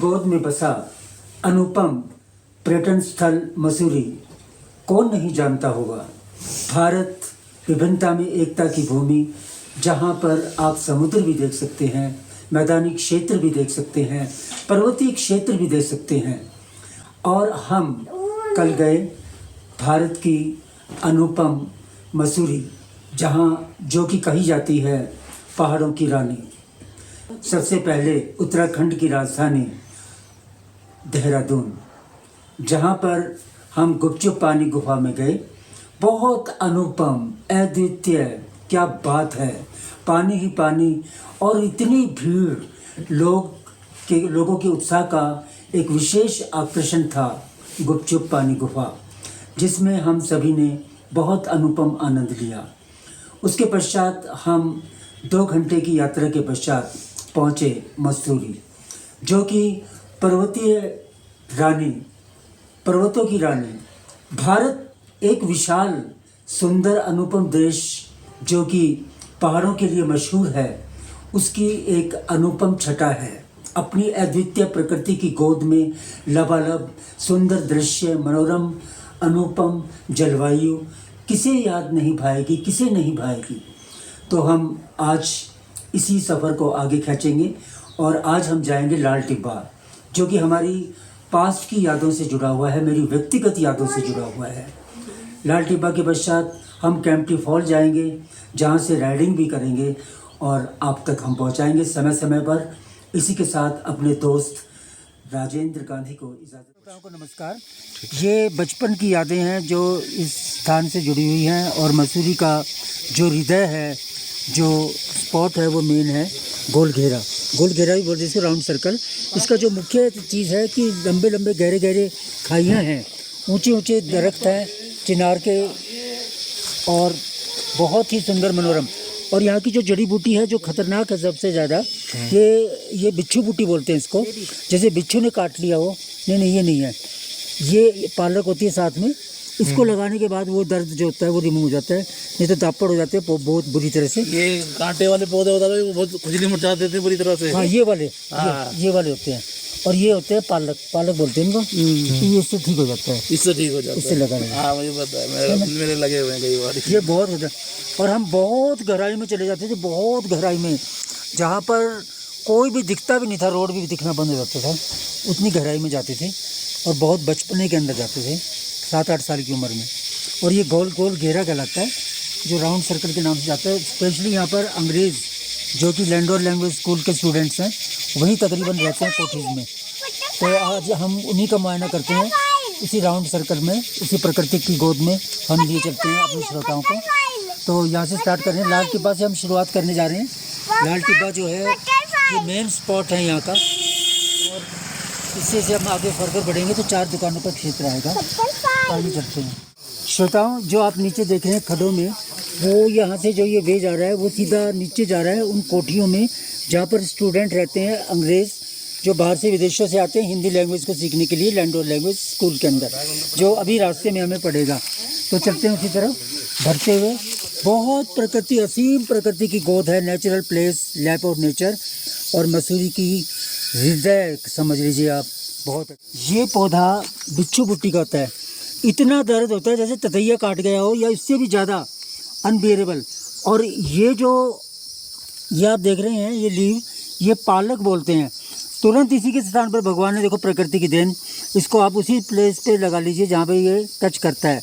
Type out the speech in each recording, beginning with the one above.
गोद में बसा अनुपम पर्यटन स्थल मसूरी कौन नहीं जानता होगा। भारत विभिन्नता में एकता की भूमि, जहाँ पर आप समुद्र भी देख सकते हैं, मैदानी क्षेत्र भी देख सकते हैं, पर्वतीय क्षेत्र भी देख सकते हैं। और हम कल गए भारत की अनुपम मसूरी, जहाँ जो कि कही जाती है पहाड़ों की रानी। सबसे पहले उत्तराखंड की राजधानी देहरादून, जहाँ पर हम गुपचुप पानी गुफा में गए। बहुत अनुपम, अद्वितीय, क्या बात है, पानी ही पानी और इतनी भीड़, लोगों के उत्साह का एक विशेष आकर्षण था गुपचुप पानी गुफा, जिसमें हम सभी ने बहुत अनुपम आनंद लिया। उसके पश्चात हम 2 घंटे की यात्रा के पश्चात पहुँचे मसूरी, जो कि पर्वतों की रानी। भारत एक विशाल, सुंदर, अनुपम देश जो कि पहाड़ों के लिए मशहूर है, उसकी एक अनुपम छटा है। अपनी अद्वितीय प्रकृति की गोद में लबालब सुंदर दृश्य, मनोरम अनुपम जलवायु, किसे याद नहीं भाएगी, किसे नहीं भाएगी। तो हम आज इसी सफ़र को आगे खींचेंगे और आज हम जाएंगे लाल टिब्बा, जो कि हमारी पास्ट की यादों से जुड़ा हुआ है, मेरी व्यक्तिगत यादों से जुड़ा हुआ है। लाल टिब्बा के पश्चात हम कैंपटी फॉल जाएंगे, जहाँ से राइडिंग भी करेंगे और आप तक हम पहुँचाएंगे समय समय पर। इसी के साथ अपने दोस्त राजेंद्र गांधी को इजाज़त को नमस्कार। ये बचपन की यादें हैं जो इस स्थान से जुड़ी हुई हैं, और मसूरी का जो हृदय है, जो स्पॉट है, वो मेन है गोल घेरा भी बोलते हैं, राउंड सर्कल। इसका जो मुख्य चीज़ है कि लंबे लंबे गहरे गहरे खाइयाँ हैं, ऊंचे ऊंचे दरख्त हैं चिनार के, और बहुत ही सुंदर मनोरम। और यहाँ की जो जड़ी बूटी है जो खतरनाक है सबसे ज़्यादा, ये बिच्छू बूटी बोलते हैं इसको। जैसे बिच्छू ने काट लिया हो, नहीं ये नहीं है, ये पालक होती है साथ में। इसको लगाने के बाद वो दर्द जो होता है वो रिमूव हो जाता है, नहीं तो दापड़ हो जाते हैं बहुत बुरी तरह से। ये कांटे वाले पौधे होता है वो बहुत खुजली मचा देते हैं बुरी तरह से। हाँ, ये वाले होते हैं। और ये होते हैं पालक बोलते हैं इनको। ये इससे ठीक हो जाता है, इससे लगाने। हाँ, मुझे पता है, मेरे लगे हुए हैं कई बार। ये बहुत होता है। और हम बहुत गहराई में चले जाते थे, बहुत गहराई में, जहाँ पर कोई भी दिखता भी नहीं था, रोड भी दिखना बंद हो जाता था, उतनी गहराई में जाते थे। और बहुत बचपने के अंदर जाते थे, 7-8 साल की उम्र में। और ये गोल गोल घेरा कहलाता है, जो राउंड सर्कल के नाम से जाता है। स्पेशली यहाँ पर अंग्रेज़ जो कि लैंडोर लैंग्वेज स्कूल के स्टूडेंट्स हैं, वहीं तकरीबन रहते हैं कोठीज़ में। तो आज हम उन्हीं का मुआयना करते हैं इसी राउंड सर्कल में, इसी प्रकृति की गोद में हम लिए चलते हैं अपने श्रोताओं को। तो यहाँ से स्टार्ट कर रहे हैं, लाल टिब्बा से हम शुरुआत करने जा रहे हैं। लाल टिब्बा जो है ये मेन स्पॉट है यहाँ का, और इससे से हम आगे फर्दर बढ़ेंगे तो 4 दुकानों का क्षेत्र आएगा। आगे चलते हैं। श्रोताओं, जो आप नीचे देख रहे हैं खड्डों में, वो यहाँ से जो ये वे जा रहा है वो सीधा नीचे जा रहा है उन कोठियों में जहाँ पर स्टूडेंट रहते हैं, अंग्रेज़ जो बाहर से विदेशों से आते हैं हिंदी लैंग्वेज को सीखने के लिए, लैंडोर लैंग्वेज स्कूल के अंदर, जो अभी रास्ते में हमें पड़ेगा। तो चलते हैं उसी तरफ बढ़ते हुए। बहुत प्रकृति, असीम प्रकृति की गोद है, natural place, lap of nature, और मसूरी की हृदय समझ लीजिए आप। बहुत ये पौधा बिच्छू बुट्टी का होता है, इतना दर्द होता है जैसे ततैया काट गया हो, या इससे भी ज़्यादा अनबियरेबल। और ये आप देख रहे हैं, ये लीव, ये पालक बोलते हैं। तुरंत इसी के स्थान पर भगवान ने, देखो प्रकृति की देन, इसको आप उसी प्लेस पे लगा लीजिए जहाँ पे ये टच करता है।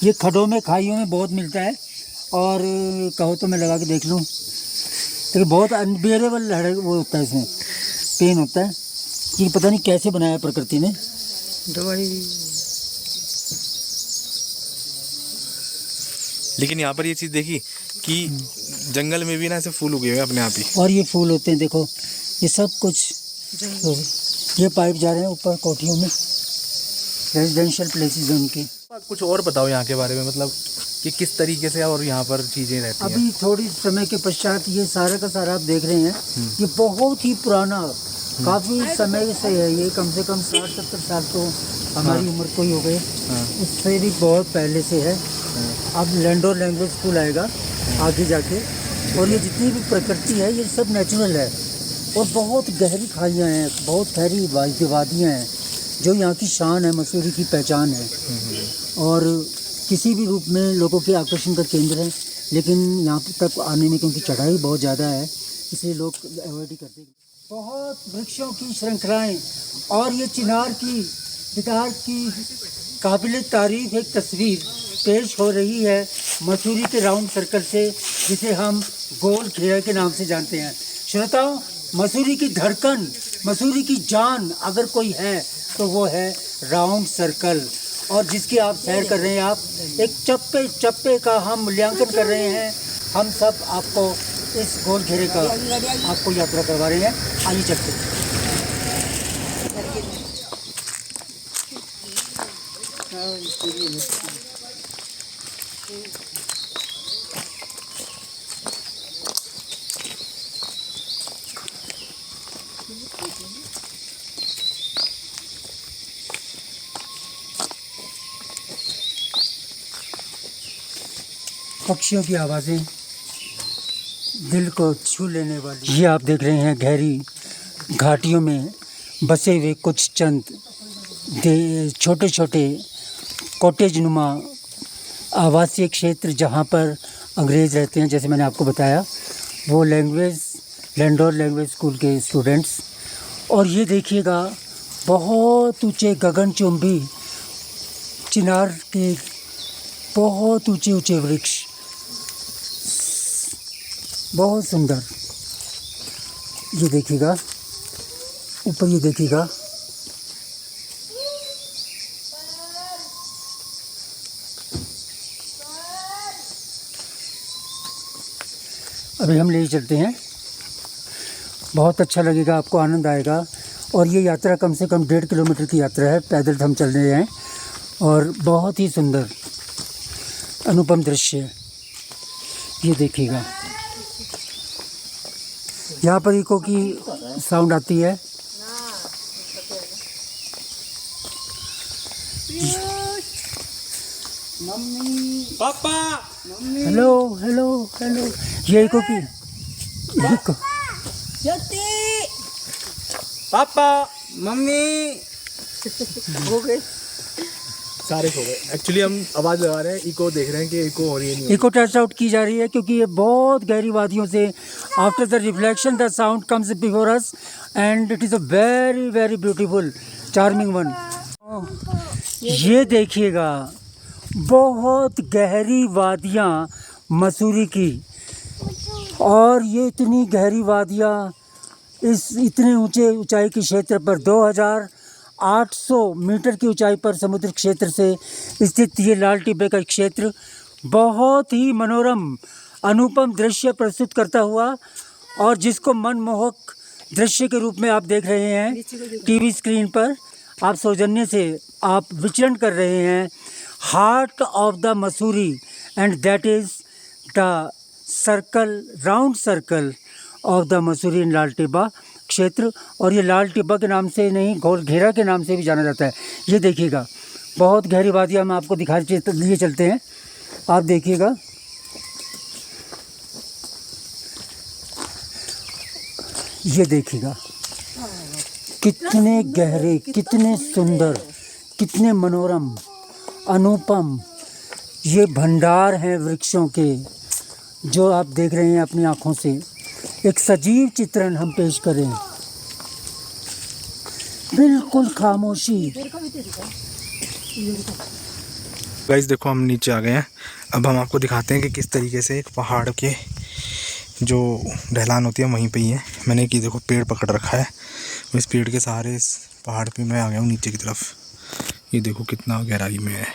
ये खड्डों में, खाइयों में बहुत मिलता है, और कहो तो मैं लगा के देख लूँ, तो बहुत अनबियरेबल वो होता है, इसमें पेन होता है। ये पता नहीं कैसे बनाया प्रकृति ने, दवाई। लेकिन यहाँ पर ये चीज़ देखी कि जंगल में भी ना ऐसे फूल उगे हुए अपने आप ही, और ये फूल होते हैं, देखो ये सब कुछ। ये पाइप जा रहे हैं ऊपर कोठियों में, रेजिडेंशियल प्लेसेस हैं उनके। कुछ और बताओ यहाँ के बारे में, मतलब कि किस तरीके से और यहाँ पर चीज़ें रहती हैं। अभी थोड़ी समय के पश्चात ये सारा का सारा आप देख रहे हैं, ये बहुत ही पुराना, काफ़ी समय से है ये, कम से कम 60-70 साल तो हमारी उम्र को ही हो गए, उससे भी बहुत पहले से है। अब लैंडोर लैंग्वेज स्कूल आएगा आगे जाके, और ये जितनी भी प्रकृति है ये सब नेचुरल है, और बहुत गहरी खाइयाँ हैं, बहुत गहरी वादियाँ हैं, जो यहाँ की शान है, मसूरी की पहचान है। और किसी भी रूप में लोगों के आकर्षण का केंद्र है, लेकिन यहाँ तक आने में क्योंकि चढ़ाई बहुत ज़्यादा है, इसलिए लोग अवॉइड ही करते हैं। बहुत वृक्षों की श्रृंखलाएं और ये चिनार की बिहार की काबिल तारीफ एक तस्वीर पेश हो रही है मसूरी के राउंड सर्कल से, जिसे हम गोल घेरा के नाम से जानते हैं। श्रोताओं, मसूरी की धड़कन, मसूरी की जान अगर कोई है तो वो है राउंड सर्कल, और जिसकी आप सैर कर रहे हैं। आप एक चप्पे चप्पे का हम मूल्यांकन कर रहे हैं। हम सब आपको इस गोल घेरे का आपको यात्रा करवा रहे हैं। आइए चलते हैं। पक्षियों की आवाज़ें दिल को छू लेने वाली। ये आप देख रहे हैं गहरी घाटियों में बसे हुए कुछ चंद छोटे छोटे कॉटेज नुमा आवासीय क्षेत्र, जहाँ पर अंग्रेज़ रहते हैं। जैसे मैंने आपको बताया, वो लैंडोर लैंग्वेज स्कूल के स्टूडेंट्स। और ये देखिएगा बहुत ऊंचे गगनचुंबी चिनार के बहुत ऊंचे ऊंचे वृक्ष, बहुत सुंदर। ये देखिएगा ऊपर, ये देखिएगा अभी हम ले चलते हैं। बहुत अच्छा लगेगा, आपको आनंद आएगा। और ये यात्रा कम से कम 1.5 किलोमीटर की यात्रा है, पैदल हम चल रहे हैं। और बहुत ही सुंदर अनुपम दृश्य, ये देखिएगा। यहाँ पर इको की साउंड आती है। पापा, हेलो हेलो हेलो, ये इको की इको। पापा, मम्मी हो गए, सारे सो गए। एक्चुअली हम आवाज़ लगा रहे हैं, इको देख रहे हैं कि इको हो रही है नहीं। इको टेस्ट आउट की जा रही है, क्योंकि ये बहुत गहरी वादियों से after the reflection the sound comes before us and it is a very very beautiful charming one. ये देखिएगा बहुत गहरी वादियाँ मसूरी की, और ये इतनी गहरी वादियाँ इस इतने ऊंचाई के क्षेत्र पर 2800 मीटर की ऊंचाई पर समुद्र क्षेत्र से स्थित ये लाल टिब्बे का क्षेत्र बहुत ही मनोरम अनुपम दृश्य प्रस्तुत करता हुआ, और जिसको मनमोहक दृश्य के रूप में आप देख रहे हैं टीवी स्क्रीन पर। आप सौजन्य से आप विचरण कर रहे हैं heart of the Mussoorie, and that is the circle, round circle of the Mussoorie in Lal Tibba क्षेत्र। और ये लाल टिब्बा के नाम से नहीं, गोल घेरा के नाम से भी जाना जाता है। ये देखिएगा बहुत गहरी वादियाँ हम आपको दिखा लिए चलते हैं। आप देखिएगा ये देखिएगा कितने गहरे, कितने सुंदर, कितने मनोरम अनुपम ये भंडार हैं वृक्षों के, जो आप देख रहे हैं अपनी आँखों से। एक सजीव चित्रण हम पेश करें, बिल्कुल खामोशी। गाइस देखो, हम नीचे आ गए हैं। अब हम आपको दिखाते हैं कि किस तरीके से एक पहाड़ के जो ढलान होती है वहीं पे ही है। मैंने कि देखो पेड़ पकड़ रखा है, इस पेड़ के सहारे इस पहाड़ पे मैं आ गया हूँ नीचे की तरफ। ये देखो कितना गहराई में है।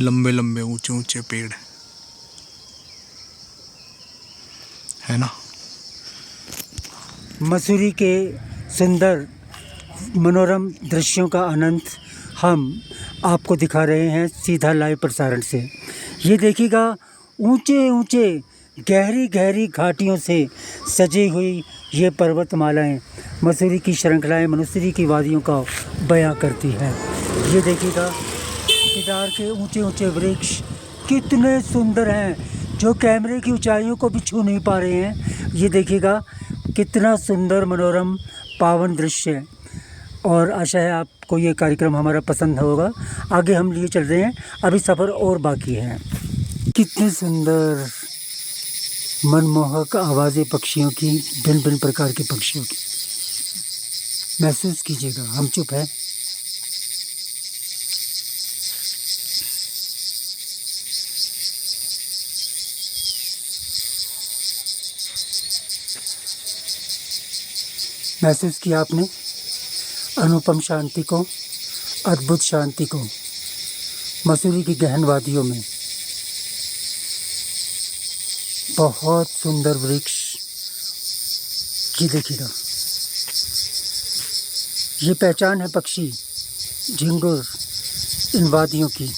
लंबे लंबे ऊंचे ऊंचे पेड़ है ना। मसूरी के सुंदर मनोरम दृश्यों का आनंद हम आपको दिखा रहे हैं सीधा लाइव प्रसारण से। ये देखिएगा ऊंचे ऊंचे गहरी गहरी घाटियों से सजी हुई ये पर्वतमालाएं मसूरी की श्रृंखलाएं मसूरी की वादियों का बयां करती हैं। ये देखिएगा केदार के ऊंचे ऊंचे वृक्ष, कितने सुंदर हैं, जो कैमरे की ऊंचाइयों को भी छू नहीं पा रहे हैं। ये देखिएगा कितना सुंदर मनोरम पावन दृश्य है। और आशा है आपको ये कार्यक्रम हमारा पसंद होगा। आगे हम लिए चल रहे हैं, अभी सफ़र और बाकी है। कितने सुंदर मनमोहक आवाज़ें पक्षियों की, भिन्न भिन्न प्रकार के पक्षियों की महसूस कीजिएगा। हम चुप हैं। महसूस किया आपने अनुपम शांति को, अद्भुत शांति को, मसूरी की गहन वादियों में। बहुत सुंदर वृक्ष, ये देखिएगा, ये पहचान है पक्षी झिंगुर इन वादियों की।